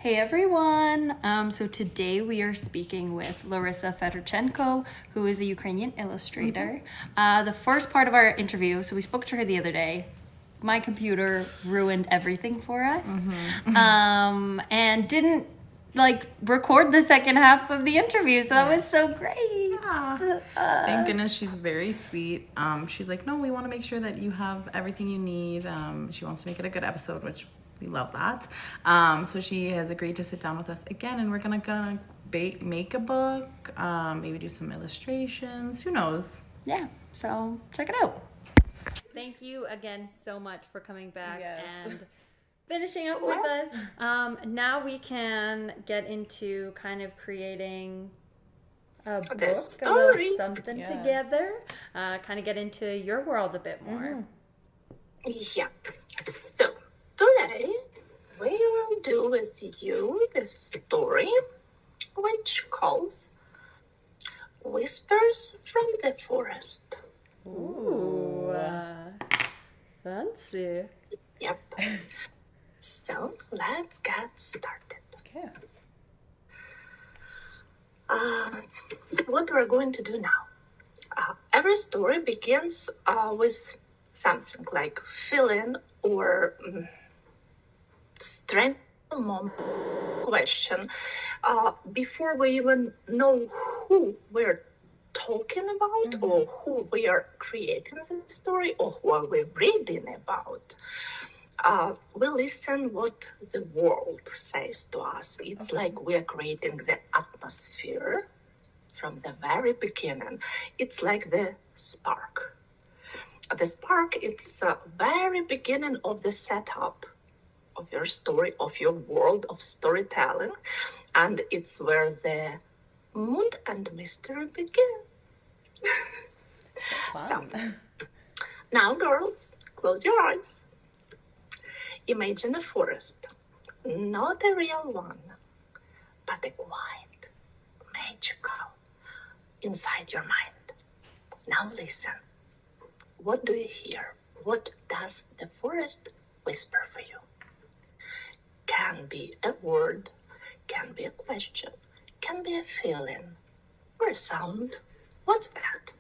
Hey everyone! So today we are speaking with Larysa Fedorchenko, who is a Ukrainian illustrator. The first part of our interview, so we spoke to her the other day. My computer ruined everything for us, and didn't record the second half of the interview. So that was so great. Thank goodness, she's very sweet. She's like, no, we want to make sure that you have everything you need. She wants to make it a good episode, which we love that. So she has agreed to sit down with us again, and we're gonna make a book, maybe do some illustrations. Who knows? Yeah, so check it out. Thank you again so much for coming back and finishing up with us. Now we can get into kind of creating a book, a little something together, kind of get into your world a bit more. Yeah, so today we will do with you the story which calls Whispers from the Forest. Ooh, fancy. Yep. So let's get started. Okay. What we're going to do now. Every story begins with something like feeling or strength moment question. Before we even know who we're talking about or who we are creating the story or who are we reading about, we listen what the world says to us. It's like we are creating the atmosphere from the very beginning. It's like the spark. The spark, it's the very beginning of the setup of your story, of your world of storytelling, and it's where the mood and mystery begin. So, now girls, close your eyes. Imagine a forest, not a real one, but a quiet, magical, inside your mind. Now listen. What do you hear? What does the forest whisper for you? Can be a word, can be a question, can be a feeling, or a sound. What's that?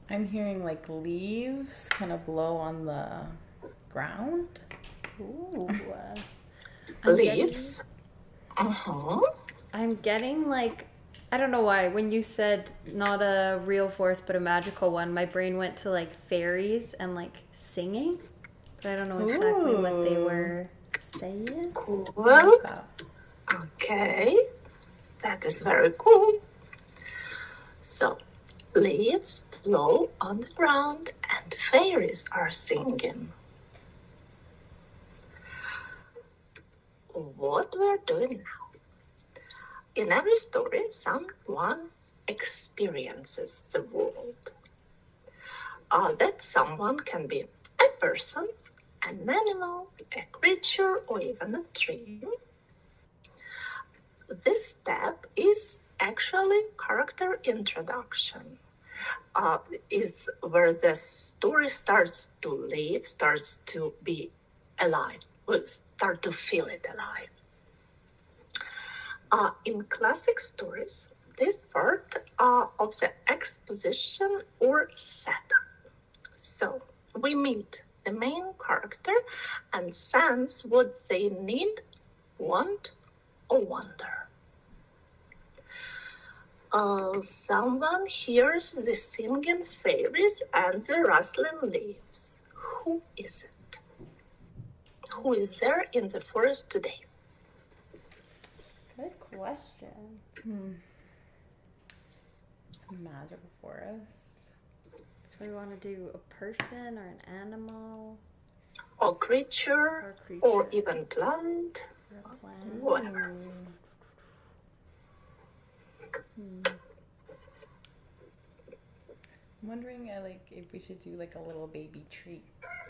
I'm hearing like leaves kind of blow on the ground. Ooh. Leaves? I'm getting I don't know why, when you said not a real forest but a magical one, my brain went to fairies and singing, but I don't know exactly what they were saying. Cool. Okay, that is very cool. So, leaves blow on the ground and fairies are singing. What we're doing now. In every story, someone experiences the world. That someone can be a person, an animal, a creature, or even a tree. This step is actually character introduction. Is where the story starts to live, starts to be alive, will start to feel it alive. In classic stories, this part of the exposition or setup. So we meet the main character and sense what they need, want, or wonder. Someone hears the singing fairies and the rustling leaves. Who is it? Who is there in the forest today? Good question. It's a magical forest. Do we want to do a person or an animal? Or creature, or even plant, whatever. I'm wondering if we should do a little baby tree.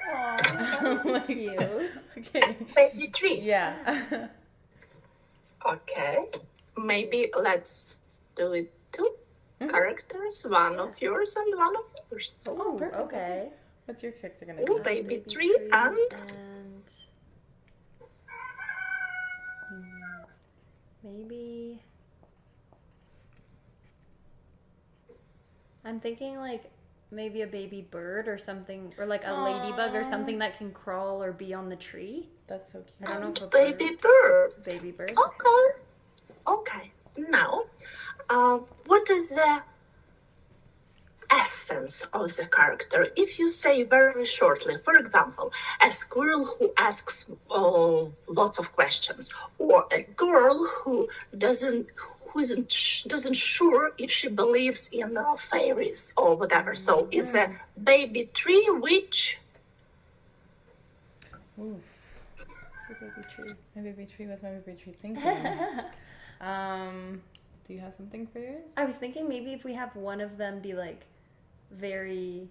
Aww, cute. Okay. Baby tree. Yeah. Okay. Maybe let's do it two characters, one of yours and one of yours. Oh, okay. What's your character gonna do? Baby tree and Maybe I'm thinking like maybe a baby bird or something, or like a ladybug or something that can crawl or be on the tree. That's so cute. I don't know if a Baby bird. Baby bird. Okay. Okay. Now, what is the essence of the character? If you say very shortly, for example, a squirrel who asks lots of questions, or a girl who isn't sure if she believes in fairies or whatever. So it's a baby tree which Oof. So baby tree. My baby tree was my baby tree thinking. Do you have something for yours? I was thinking maybe if we have one of them be like very,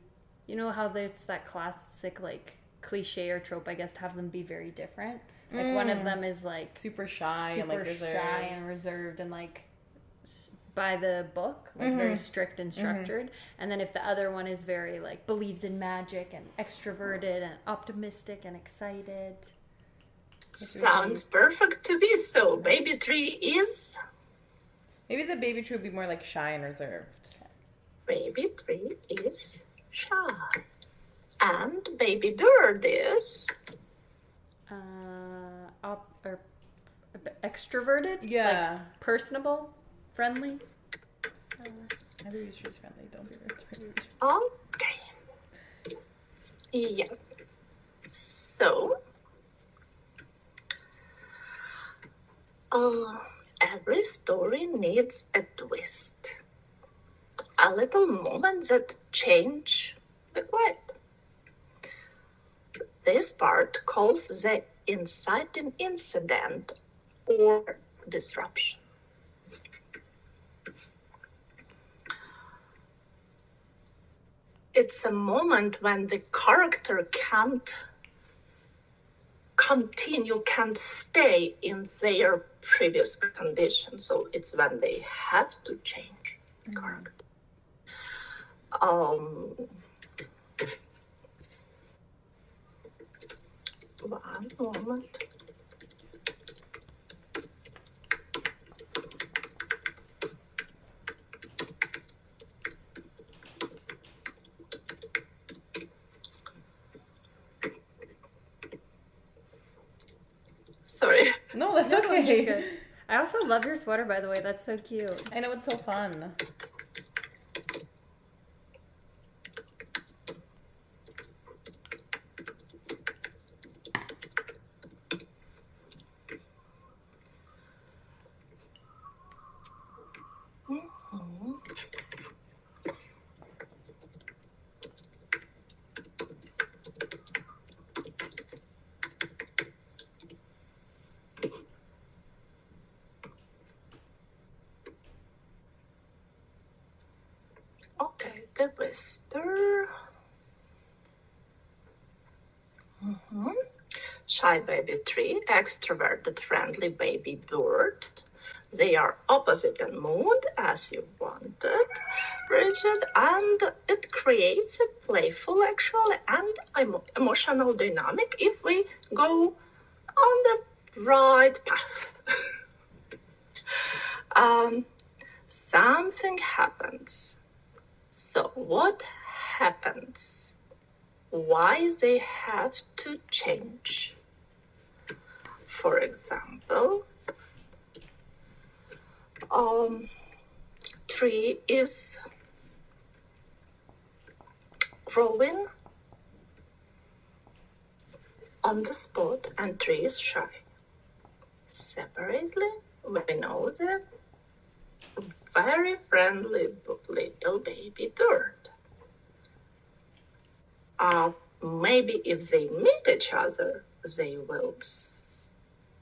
you know how there's that classic like cliche or trope, I guess, to have them be very different. Like one of them is like super shy and like reserved. shy and reserved and like by the book, like very strict and structured. And then if the other one is very like believes in magic and extroverted and optimistic and excited. sounds perfect to me. So baby tree is Maybe the baby tree would be more like shy and reserved. baby tree is shy, and baby bird is Or extroverted. Yeah. Like personable, friendly. My baby tree is friendly. Don't be rude. okay. Yeah. So, every story needs a twist. A little moment that change the quiet. This part calls the inciting incident or disruption. It's a moment when the character can't continue, can't stay in their previous condition. So it's when they have to change the character. One moment. Sorry. No, that's You're okay. good. I also love your sweater, by the way. That's so cute. I know, it's so fun. Okay, the whisper. Shy baby tree, extroverted friendly baby bird. They are opposite in mood as you wanted, Bridget, and it creates a playful, actually, and emotional dynamic if we go on the right path. Something happens. So what happens? Why they have to change? For example, tree is growing on the spot and tree is shy. Separately, we know the very friendly little baby bird. Maybe if they meet each other, they will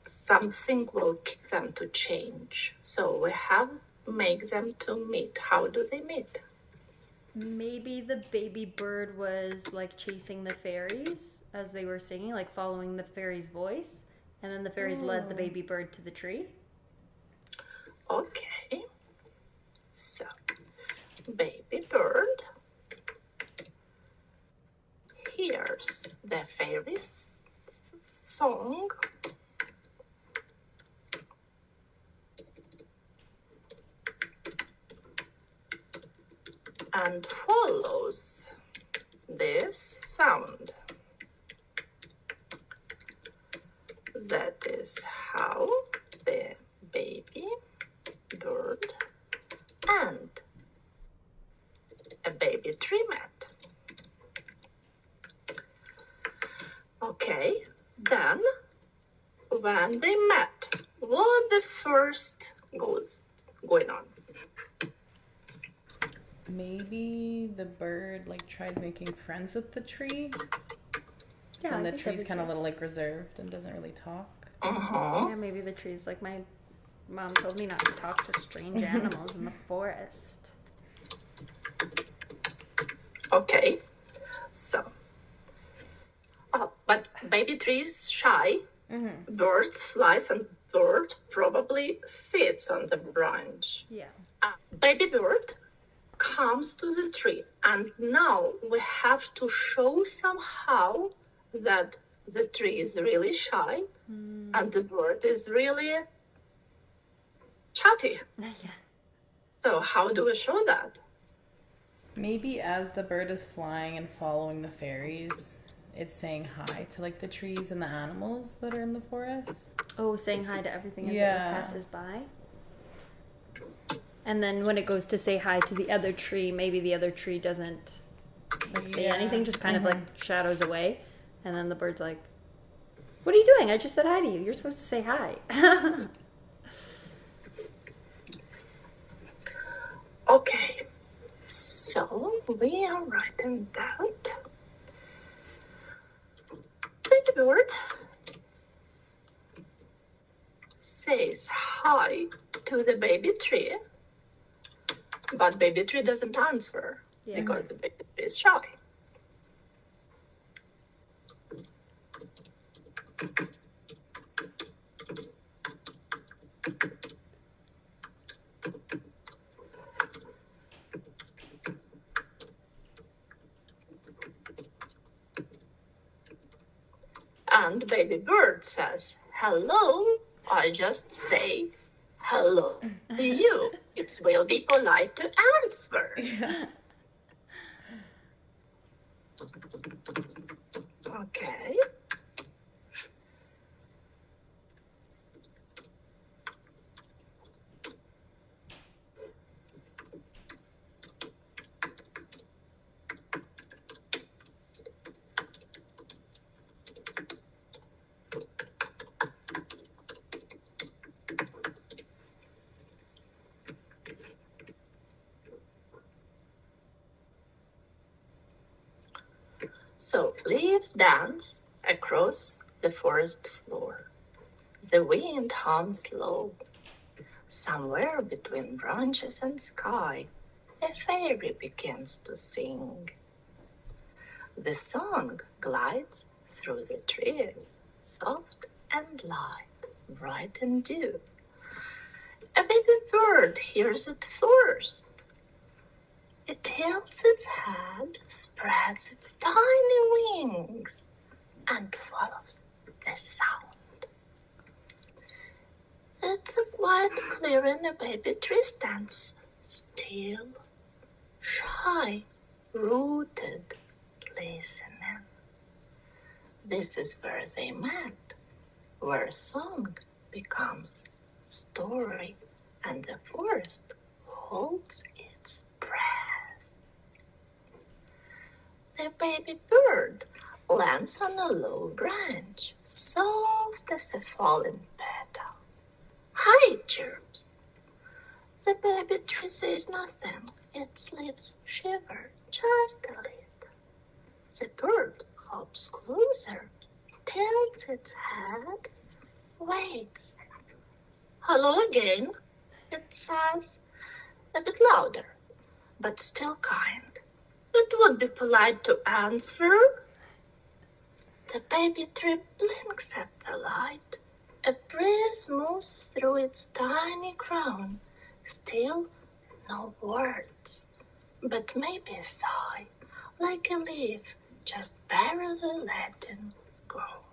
something will kick them to change. So we have to make them to meet. How do they meet? Maybe the baby bird was like chasing the fairies as they were singing, like following the fairy's voice, and then the fairies led the baby bird to the tree. Okay. So, baby bird hears the fairy's song and follows this sound. That is how the baby bird and a baby tree met. Okay, then when they met, what the first goes going on? Maybe the bird like tries making friends with the tree. Yeah, And I the think that'd tree's be kind of good. a little like reserved and doesn't really talk. Yeah, maybe the tree's like, my mom told me not to talk to strange animals in the forest. Okay, so, but baby tree is shy. Birds flies and bird probably sits on the branch. Yeah. Baby bird comes to the tree, and now we have to show somehow that the tree is really shy and the bird is really chatty. Yeah. So how do we show that? Maybe as the bird is flying and following the fairies, it's saying hi to like the trees and the animals that are in the forest. Oh, saying hi to everything as Yeah. it passes by. And then when it goes to say hi to the other tree, maybe the other tree doesn't like say anything, just kind of like shadows away. And then the bird's like, "What are you doing? I just said hi to you. You're supposed to say hi." Okay, so we are writing that. Baby bird says hi to the baby tree, but baby tree doesn't answer because the baby tree is shy. And baby bird says, "Hello." I just say, "Hello to you." It will be polite to answer. Okay. So leaves dance across the forest floor. The wind hums low. Somewhere between branches and sky, a fairy begins to sing. The song glides through the trees, soft and light, bright and dew. A baby bird hears it first. It tilts its head, spreads its tiny wings, and follows the sound. It's a quiet clearing. A baby tree stands still, shy, rooted, listening. This is where they met, where song becomes story and the forest holds its breath. The baby bird lands on a low branch, soft as a falling petal. "Hi," chirps. The baby tree says nothing. Its leaves shiver just a little. The bird hops closer, tilts its head, waits. "Hello again," it says, a bit louder, but still kind. "It would be polite to answer." The baby tree blinks at the light. A breeze moves through its tiny crown. Still no words, but maybe a sigh, like a leaf just barely letting go.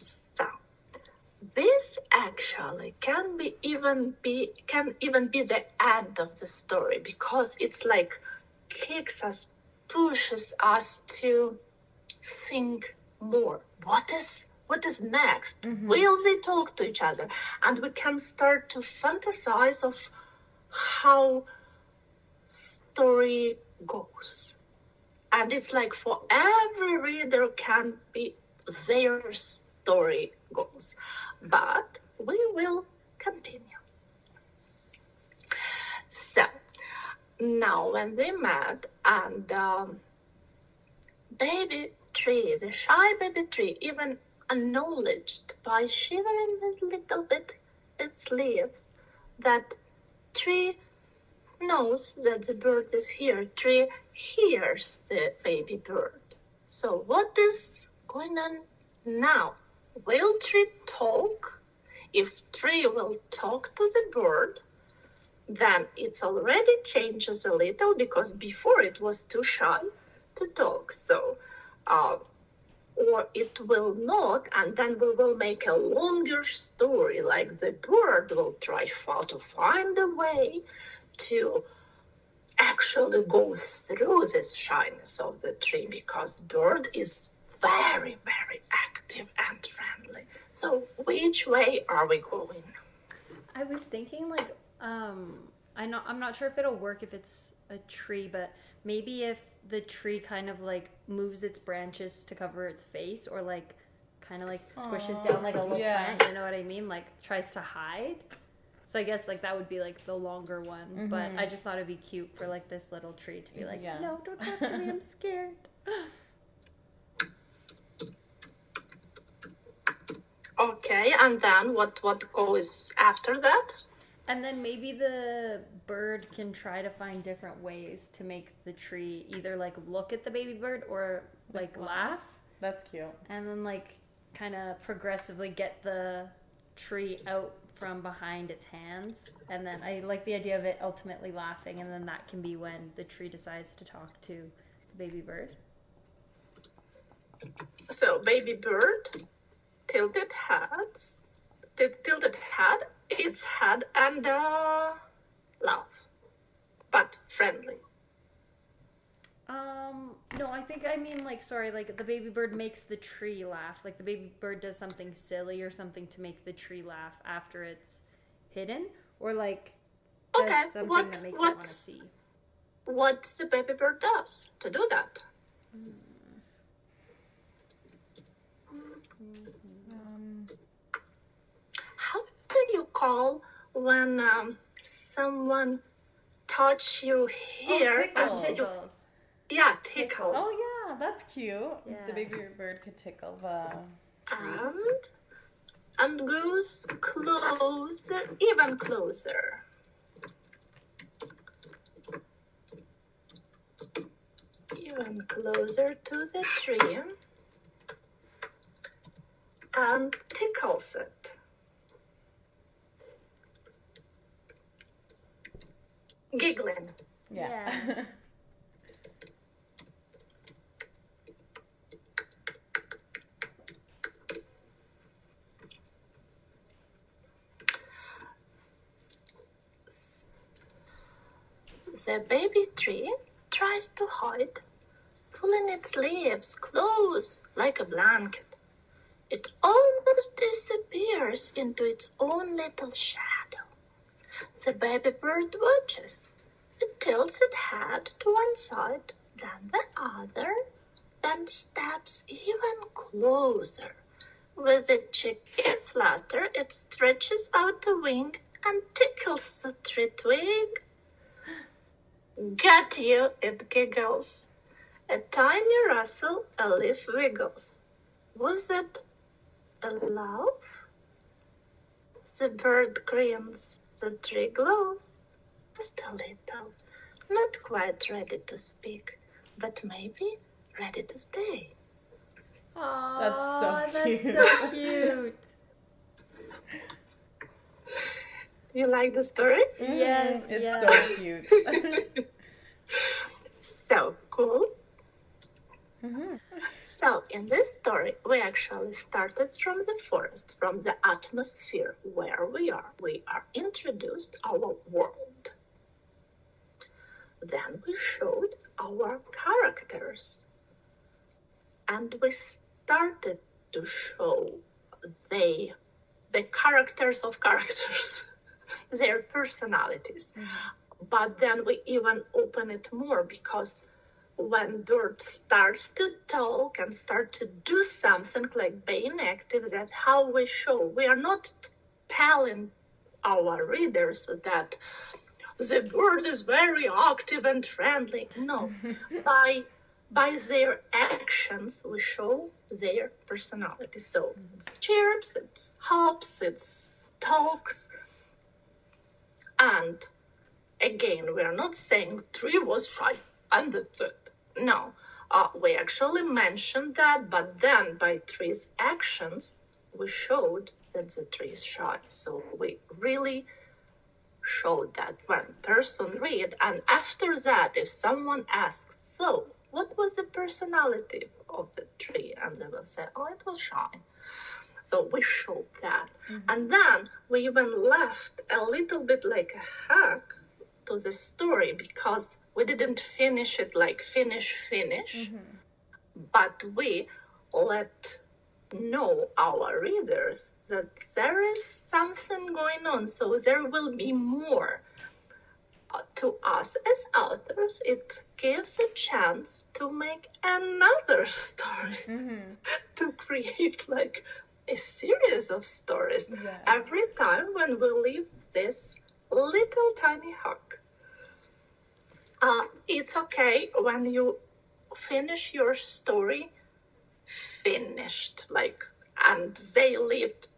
So, this actually can even be the end of the story, because it's like kicks us, pushes us to think more. What is next? Will they talk to each other? And we can start to fantasize of how story goes. And it's like for every reader can be their story goes. But we will continue. So now when they met, and baby tree, the shy baby tree, even acknowledged by shivering a little bit its leaves that tree knows that the bird is here. Tree hears the baby bird. So what is going on now? Will tree talk? If tree will talk to the bird, then it already changes a little, because before it was too shy to talk. So, or it will not, and then we will make a longer story, like the bird will try to find a way to actually go through this shyness of the tree, because bird is very, very active and friendly. So which way are we going? I was thinking like, I'm not sure if it'll work if it's a tree, but maybe if the tree kind of like moves its branches to cover its face, or like kind of like squishes down like a little plant, you know what I mean? Like tries to hide. So I guess like that would be like the longer one, but I just thought it'd be cute for like this little tree to be like, no, don't talk to me, I'm scared. Okay, and then what goes after that? And then maybe the bird can try to find different ways to make the tree either like look at the baby bird or like laugh. That's cute. And then like kind of progressively get the tree out from behind its hands. And then I like the idea of it ultimately laughing, and then that can be when the tree decides to talk to the baby bird. So baby bird tilted its head and laugh, but friendly. No, I mean like, sorry, like the baby bird makes the tree laugh. Like the baby bird does something silly or something to make the tree laugh after it's hidden, or like does something that makes it want to see. What the baby bird does to do that? How do you call when someone touch you here? Tickles. Yeah, tickles. Oh yeah, that's cute. Yeah. The baby bird could tickle the tree. And goes closer, even closer. Even closer to the tree. And tickles it. Giggling. Yeah. The baby tree tries to hide, pulling its leaves close like a blanket. It almost disappears into its own little shadow. The baby bird watches. It tilts its head to one side, then the other, then steps even closer. With a cheeky flutter, it stretches out the wing and tickles the tree twig. Got you, it giggles. A tiny rustle, a leaf wiggles. Was it a laugh? The bird grins, the tree glows. Just a little, not quite ready to speak, but maybe ready to stay. Aww, That's so cute. That's so cute. You like the story? Yes, It's so cute. So cool. So in this story, we actually started from the forest, from the atmosphere where we are. We are introduced our world. Then we showed our characters. And we started to show the characters of characters, their personalities. But then we even open it more, because when bird starts to talk and start to do something like being active, that's how we show. We are not telling our readers that the bird is very active and friendly. No, by their actions, we show their personality. So it's chirps, it's hops, it's talks. And again, we are not saying tree was shy and that's it. No, we actually mentioned that, but then by tree's actions, we showed that the tree is shy. So we really showed that when person read, and after that, if someone asks, so what was the personality of the tree? And they will say, oh, it was shy. So we showed that. And then we even left a little bit like a hack to the story, because we didn't finish it like finish, but we let know our readers that there is something going on. So there will be more. To us as authors, it gives a chance to make another story, to create like a series of stories every time when we leave this little tiny hook. It's okay when you finish your story finished, like, and they lived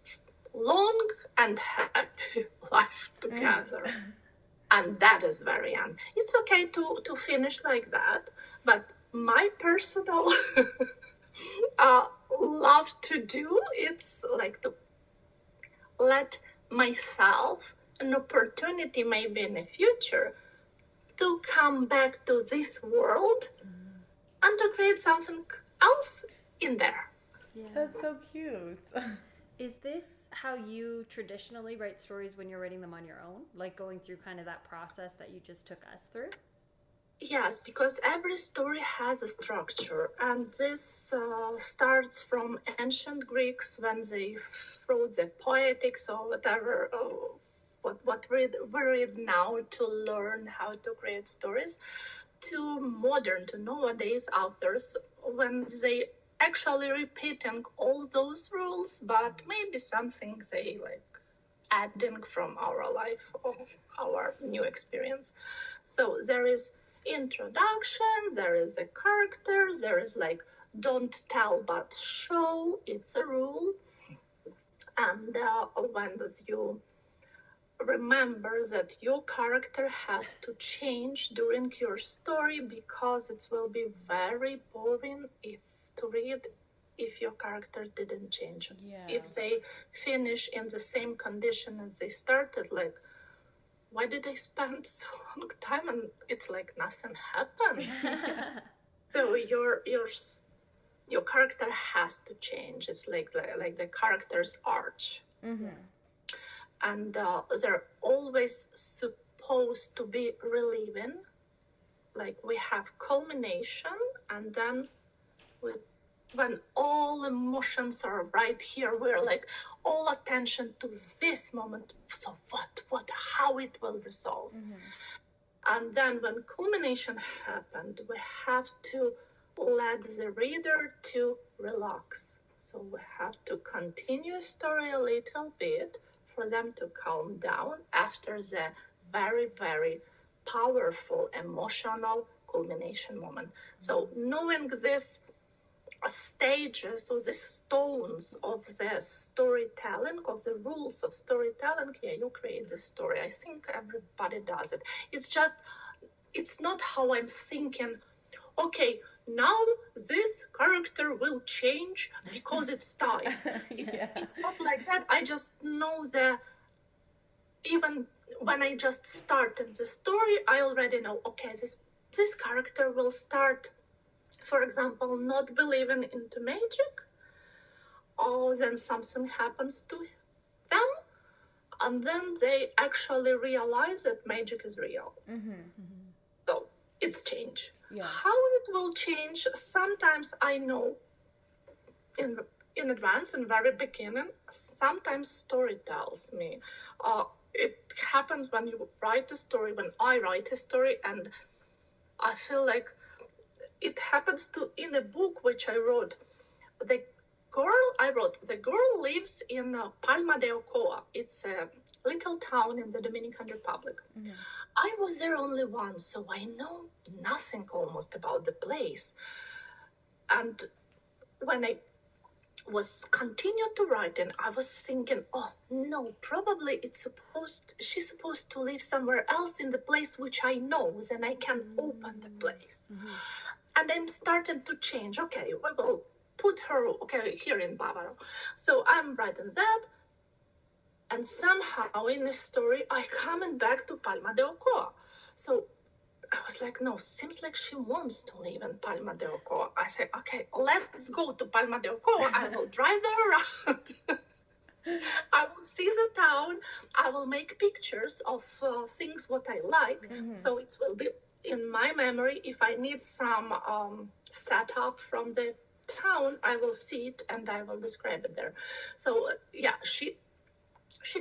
long and happy life together. And that is very end. It's okay to finish like that, but my personal love to do, it's like to let myself an opportunity maybe in the future to come back to this world and to create something else in there. That's so cute. Is this how you traditionally write stories when you're writing them on your own? Like going through kind of that process that you just took us through? Yes, because every story has a structure, and this starts from ancient Greeks when they wrote the poetics or whatever, what we read now to learn how to create stories, to modern, to nowadays authors, when they actually repeating all those rules, but maybe something they like adding from our life or our new experience. So there is introduction, there is the characters, there is like don't tell but show, it's a rule. And when you remember that your character has to change during your story, because it will be very boring to read if your character didn't change. If they finish in the same condition as they started, like, why did I spend so long time and it's like nothing happened? So your character has to change. It's like the character's arch. And they're always supposed to be relieving. Like we have culmination, and then when all emotions are right here, we're like all attention to this moment. So what, how it will resolve. And then when culmination happened, we have to let the reader to relax. So we have to continue story a little bit for them to calm down after the very, very powerful emotional culmination moment. So knowing this stages or the stones of the storytelling, of the rules of storytelling, you create the story. I think everybody does it. It's not how I'm thinking, okay, now this character will change because it's time. It's not like that. I just know that even when I just started the story, I already know, okay, this character will start for example, not believing into magic, or then something happens to them, and then they actually realize that magic is real. So it's change. How it will change, sometimes I know in advance, in very beginning, sometimes story tells me. It happens when you write a story, when I write a story, and I feel like it happens in a book which I wrote. The girl lives in Palma de Ocoa. It's a little town in the Dominican Republic. I was there only once, so I know nothing almost about the place. And when I was continued to write, and I was thinking, oh no, probably she's supposed to live somewhere else in the place which I know, then I can open the place. And I'm starting to change. Okay, we will put her here in Bávaro. So I'm writing that, and somehow in the story I coming back to Palma de Ocoa. So I was like, no, seems like she wants to live in Palma de Ocoa. I said, okay, let's go to Palma de Ocoa. I will drive there around. I will see the town. I will make pictures of things what I like. So it will be in my memory. If I need some setup from the town, I will see it and I will describe it there. So yeah, she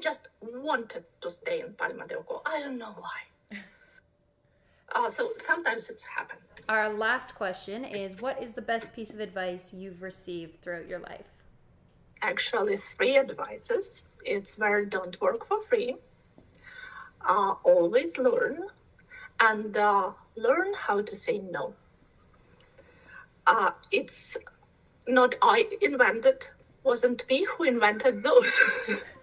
just wanted to stay in Palma de Ocoa. I don't know why. So sometimes it's happened. Our last question is, what is the best piece of advice you've received throughout your life? Actually, 3 advices. It's where don't work for free. Always learn. And learn how to say no. It's not I invented, wasn't me who invented those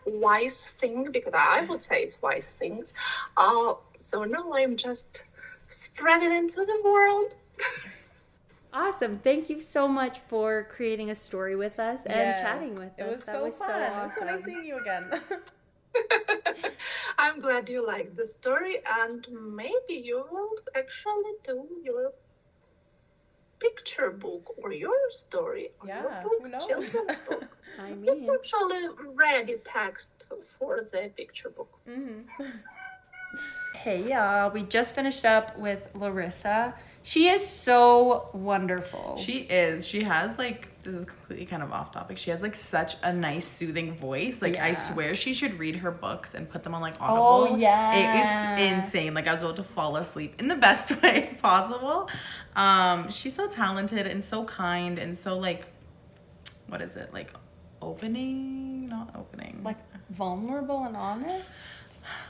wise things, because I would say it's wise things. So no, I'm just spread it into the world. Awesome. Thank you so much for creating a story with us and chatting with us. It was That so was fun. so It was so awesome. nice seeing you again. I'm glad you liked the story, and maybe you will actually do your picture book or your story or your book, who knows? children's book. I mean, It's actually ready text for the picture book. hey y'all, we just finished up with Larysa. She is so wonderful. She is. She has this is completely kind of off topic. She has such a nice soothing voice. I Yeah. swear she should read her books and put them on Audible. Oh, yeah. It is insane. I was about to fall asleep in the best way possible. She's so talented and so kind and so what is it? Opening? Not opening. Vulnerable and honest.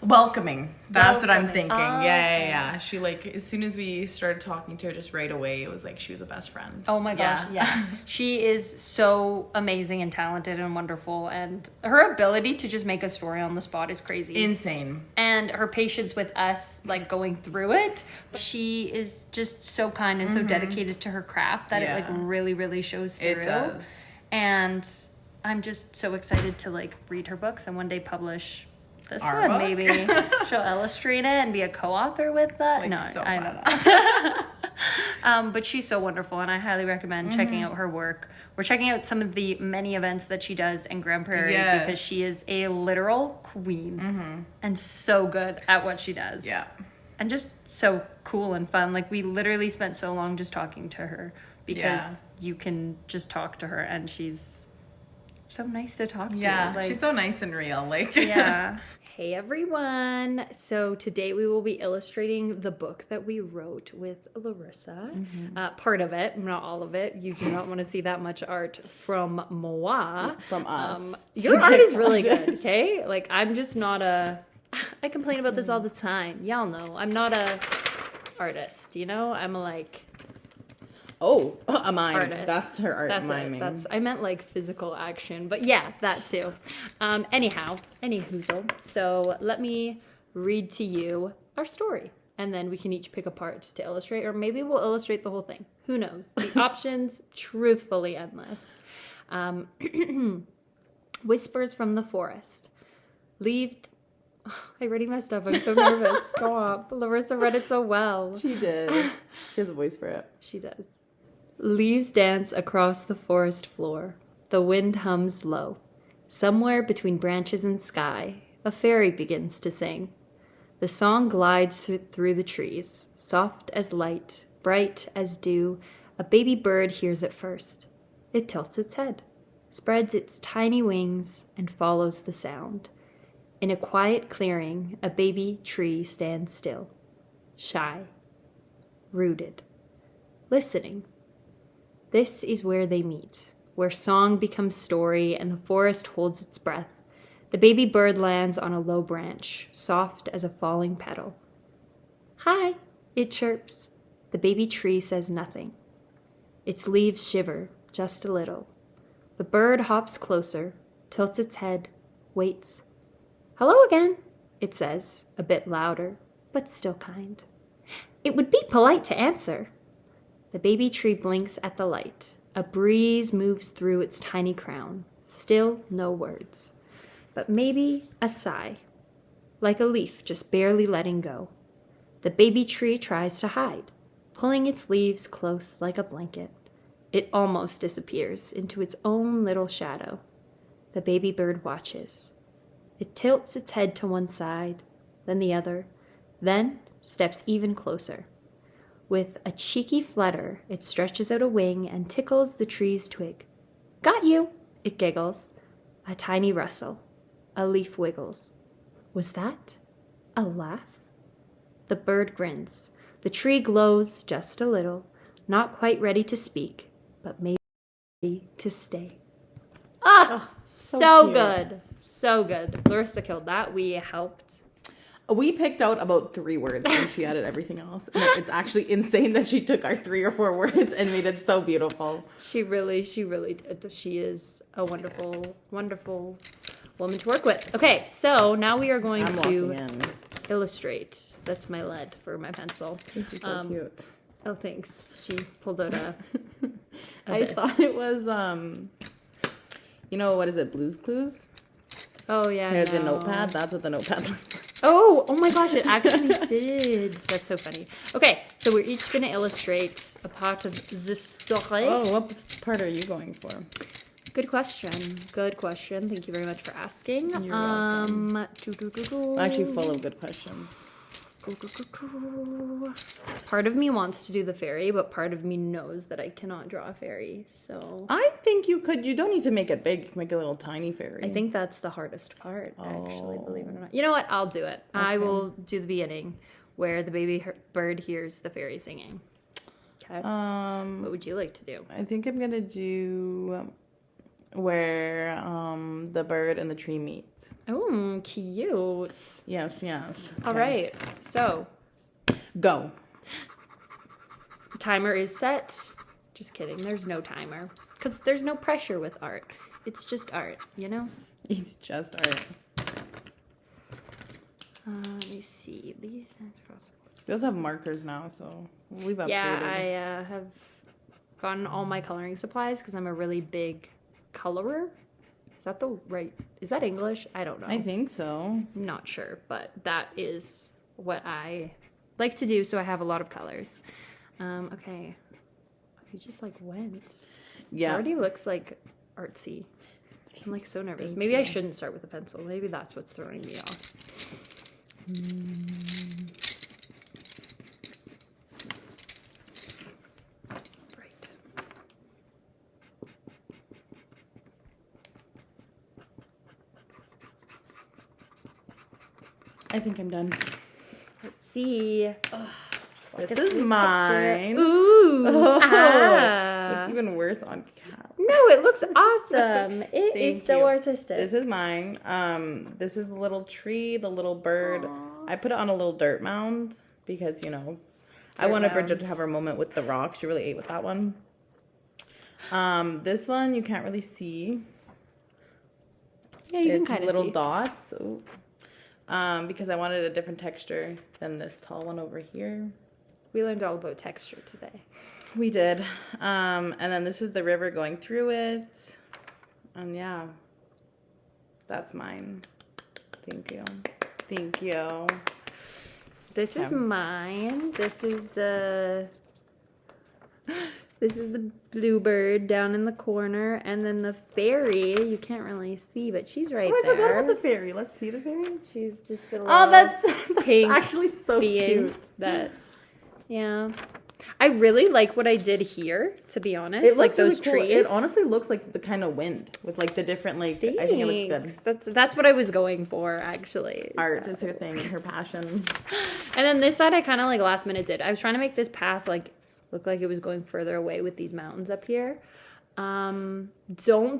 Welcoming. That's what I'm Welcoming. thinking. Oh, Yeah. She as soon as we started talking to her, just right away, it was she was a best friend. Oh my gosh, yeah. She is so amazing and talented and wonderful, and her ability to just make a story on the spot is crazy. Insane. And her patience with us, going through it. She is just so kind and so dedicated to her craft that it really, really shows through. It does. And I'm just so excited to read her books and one day publish this Our one, book? maybe. She'll illustrate it and be a co-author with that. No, so I fun. don't know. But she's so wonderful, and I highly recommend checking out her work. We're checking out some of the many events that she does in Grande Prairie because she is a literal queen and so good at what she does. Yeah. And just so cool and fun. We literally spent so long just talking to her because you can just talk to her and she's so nice to talk to. Yeah, she's so nice and real. Yeah. Hey everyone. So today we will be illustrating the book that we wrote with Larysa. Part of it, not all of it. You do not want to see that much art from moi. From us. Your art is really good, okay? I'm just not I complain about this all the time. Y'all know. I'm not a artist, I'm a Oh, a mime. artist. That's her art That's miming. it. I meant physical action, but yeah, that too. Anyhow, any hoozle. So let me read to you our story, and then we can each pick a part to illustrate, or maybe we'll illustrate the whole thing. Who knows? The options, truthfully endless. Whispers from the forest. I already messed up. I'm so nervous. Stop. Larysa read it so well. She did. She has a voice for it. She does. Leaves dance across the forest floor. The wind hums low. Somewhere between branches and sky, a fairy begins to sing. The song glides through the trees, soft as light, bright as dew. A baby bird hears it first. It tilts its head, spreads its tiny wings, and follows the sound. In a quiet clearing, a baby tree stands still, shy, rooted, listening. This is where they meet, where song becomes story and the forest holds its breath. The baby bird lands on a low branch, soft as a falling petal. Hi, it chirps. The baby tree says nothing. Its leaves shiver just a little. The bird hops closer, tilts its head, waits. Hello again, it says, a bit louder, but still kind. It would be polite to answer. The baby tree blinks at the light. A breeze moves through its tiny crown. Still no words. But maybe a sigh, like a leaf just barely letting go. The baby tree tries to hide, pulling its leaves close like a blanket. It almost disappears into its own little shadow. The baby bird watches. It tilts its head to one side, then the other, then steps even closer. With a cheeky flutter, it stretches out a wing and tickles the tree's twig. Got you, it giggles. A tiny rustle. A leaf wiggles. Was that a laugh? The bird grins. The tree glows just a little, not quite ready to speak, but maybe to stay. Ah, so cute. good. So good. Larysa killed that. We helped. We picked out about 3 words and she added everything else. And it's actually insane that she took our 3 or 4 words and made it so beautiful. She really did. She is a wonderful, wonderful woman to work with. Okay, so now we are going to illustrate. That's my lead for my pencil. This is so cute. Oh, thanks. She pulled out a I thought it was, you know, what is it, Blue's Clues? Oh, yeah. Here's a notepad. That's what the notepad looks like. Oh my gosh, it actually did. That's so funny. Okay, so we're each going to illustrate a part of the story. Oh, what part are you going for? Good question. Good question. Thank you very much for asking. You're welcome. I'm actually full of good questions. Part of me wants to do the fairy, but part of me knows that I cannot draw a fairy. So I think you could. You don't need to make it big. You can make a little tiny fairy. I think that's the hardest part, actually, believe it or not. You know what? I'll do it. Okay. I will do the beginning where the baby bird hears the fairy singing. Okay. What would you like to do? I think I'm going to do where the bird and the tree meet. Oh, cute. Yes. Okay. All right. So, go. Timer is set. Just kidding. There's no timer because there's no pressure with art. It's just art, you know? It's just art. Let me see. These hands cross. We also have markers now, so we've upgraded. Yeah, I have gotten all my coloring supplies because I'm a really big colorer. Is that English? I don't know. I think so. Not sure, but that is what I like to do, so I have a lot of colors. Okay. You just like went. Yeah. It already looks like artsy. I'm like so nervous. Maybe I shouldn't start with a pencil. Maybe that's what's throwing me off. I think I'm done. Let's see. This is mine. Ooh. Looks even worse on cap. No, it looks awesome. It is so artistic. This is mine. This is the little tree, the little bird. Aww. I put it on a little dirt mound because, you know, I wanted Bridget to have her moment with the rock. She really ate with that one. This one you can't really see. Yeah, you can kind of see. Little dots. Ooh. Because I wanted a different texture than this tall one over here. We learned all about texture today. We did. And then this is the river going through it. And yeah, that's mine. Thank you. Thank you. This is mine. This is the This is the bluebird down in the corner, and then the fairy. You can't really see, but she's right I there. forgot about the fairy. Let's see the fairy. She's just a little That's pink actually so being cute. that. Yeah, I really like what I did here. To be honest, It like looks those really cool. trees. It honestly looks like the kind of wind with like the different like. I think it looks good. That's what I was going for actually. Art is her thing, her passion. And then this side, I kind of like last minute did. I was trying to make this path like look like it was going further away with these mountains up here. Don't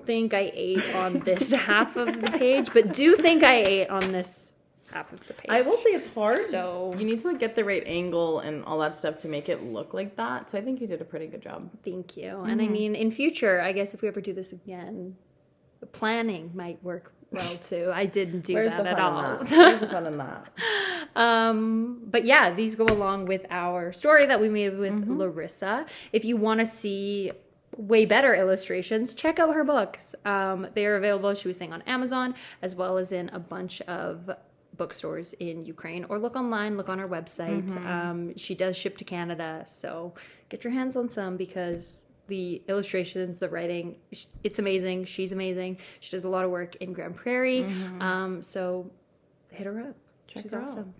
think I ate on this half of the page, but do think I ate on this half of the page. I will say it's hard. So you need to like get the right angle and all that stuff to make it look like that. So I think you did a pretty good job. Thank you. And I mean, in future, I guess if we ever do this again, the planning might work well too. I didn't do that at all. Where's the fun in that? But yeah, these go along with our story that we made with Larysa. If you want to see way better illustrations, check out her books. They are available, she was saying, on Amazon, as well as in a bunch of bookstores in Ukraine, or look online, look on her website. She does ship to Canada, so get your hands on some, because the illustrations, the writing, it's amazing. She's amazing. She does a lot of work in Grande Prairie. So hit her up. She's awesome.